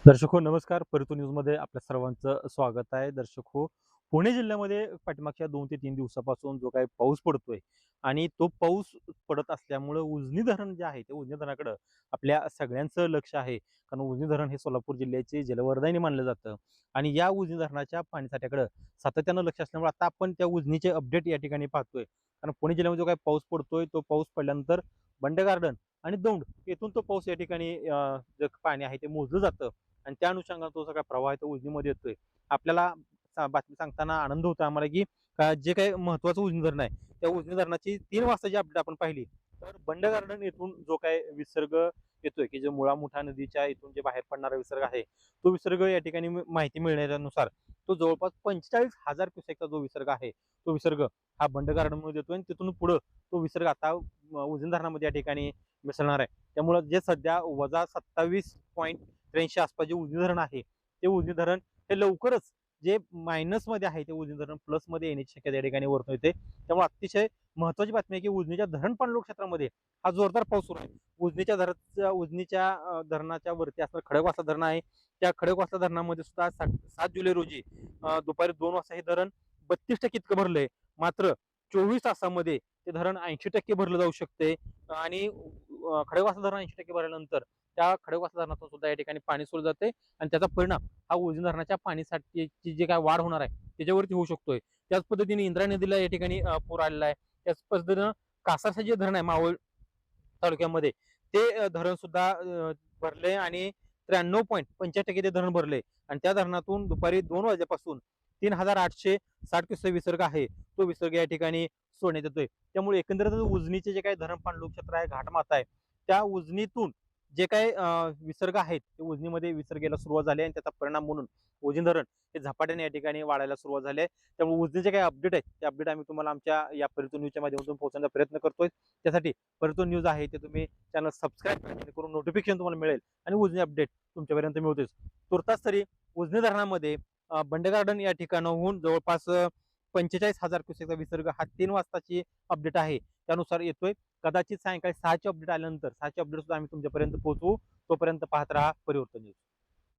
दर्शक हो नमस्कार. परितो न्यूजमध्ये आपल्या सर्वांचं स्वागत आहे. दर्शक हो, पुणे जिल्ह्यामध्ये पाठीमागच्या 2 ते 3 दिवसापासून जो काही पाऊस पडतोय आणि तो पाऊस पडत असल्यामुळं उजनी धरण जे आहे, ते उजनी धरणाकडं आपल्या सगळ्यांचं लक्ष आहे. कारण उजनी धरण हे सोलापूर जिल्ह्याचे जलवरदायिनी मानलं जातं आणि या उजनी धरणाच्या पाणीसाठ्याकडं सातत्यानं लक्ष असल्यामुळे आता आपण त्या उजनीचे अपडेट या ठिकाणी पाहतोय. कारण पुणे जिल्ह्यामध्ये जो काही पाऊस पडतोय, तो पाऊस पडल्यानंतर बंड गार्डन आणि दौंड येथून तो पाऊस या ठिकाणी जे पाणी आहे ते मोजलं जातं. आणि त्या अनुषंगाने तो सगळा प्रवाह तो उजनीमध्ये येतोय. आपल्याला बातमी सांगताना आनंद होतो आम्हाला, की जे काही महत्त्वाचं उजनी धरण आहे, त्या उजनी धरणाची 3 वाजताची अपडेट आपण पाहिली, तर बंड गार्डन येथून जो काही विसर्ग येतोय, की जो मुळा मुठा नदीच्या इथून जे बाहेर पडणारा विसर्ग आहे, तो विसर्ग या ठिकाणी माहिती मिळण्यानुसार तो जवळपास 45,000 क्युसेकचा जो विसर्ग आहे, तो विसर्ग हा बंड गार्डनमध्ये येतोय आणि तिथून पुढं तो विसर्ग आता उजनी धरणामध्ये या ठिकाणी मिसळणार आहे. त्यामुळं जे सध्या -27.83 आसपास जे उजनी धरण आहे, ते उजनी धरण हे लवकरच जे मायनसमध्ये आहे, ते उजनी धरण प्लसमध्ये येण्याची शक्यता या ठिकाणी वर्तवते येते. त्यामुळे अतिशय महत्त्वाची बातमी आहे, की उजनीच्या धरण पाणलोट क्षेत्रामध्ये हा जोरदार पाऊस सुरू आहे. उजनीच्या धरणाच्या वरती असणारं खडकवासला धरण आहे. त्या खडकवासला धरणामध्ये सुद्धा 7 जुलै रोजी दुपारी 2 वाजता हे धरण 32% इतकं भरलंय. मात्र 24 तासामध्ये ते धरण 80% भरलं जाऊ शकते आणि खडकवासला धरण 80% भरल्यानंतर त्या खडकवासला धरणातून सुद्धा या ठिकाणी पाणी सोडलं जाते आणि त्याचा परिणाम हा उजनी धरणाच्या पाणीसाठीची जी काय वाढ होणार आहे त्याच्यावरती होऊ शकतोय. त्याच पद्धतीने इंद्रायणी नदीला या ठिकाणी पूर आलेला आहे. त्याच पद्धतीनं कासारचं जे धरण आहे मावळ तालुक्यामध्ये ते धरण सुद्धा भरले आणि 93.85% ते धरण भरले आणि त्या धरणातून दुपारी 2 वाजल्यापासून 3,860 क्युसेक विसर्ग आहे, तो विसर्ग या ठिकाणी सोडण्यात येतोय. त्यामुळे एकंदरीतच उजनीचे जे काही धरण पाणलोट क्षेत्र आहे, घाटमाथा आहे, त्या उजनीतून जे काही विसर्ग आहेत, ते उजनीमध्ये विसर्गाला सुरुवात झाली आणि त्याचा परिणाम म्हणून उजनी धरण हे झपाट्याने या ठिकाणी वाढायला सुरुवात झाली आहे. त्यामुळे उजनीचे काही अपडेट आहेत, ते अपडेट आम्ही तुम्हाला आमच्या या परितो न्यूजच्या माध्यमातून पोहोचवण्याचा प्रयत्न करतोय. त्यासाठी परितो न्यूज आहे ते तुम्ही चॅनल सबस्क्राईब करा, जेणेकरून नोटिफिकेशन तुम्हाला मिळेल आणि उजनी अपडेट तुमच्यापर्यंत मिळतेच. तुर्तास तरी उजनी धरणामध्ये बंड गार्डन या ठिकाणाहून जवळपास 45,000 क्युसेकचा विसर्ग हा 3 वाजताची अपडेट आहे, त्यानुसार येतोय. कदाचित सायंकाळी 6ची अपडेट आल्यानंतर 6ची अपडेट सुद्धा आम्ही तुमच्यापर्यंत पोहोचवू. तोपर्यंत पाहत राहा परिवर्तन न्यूज.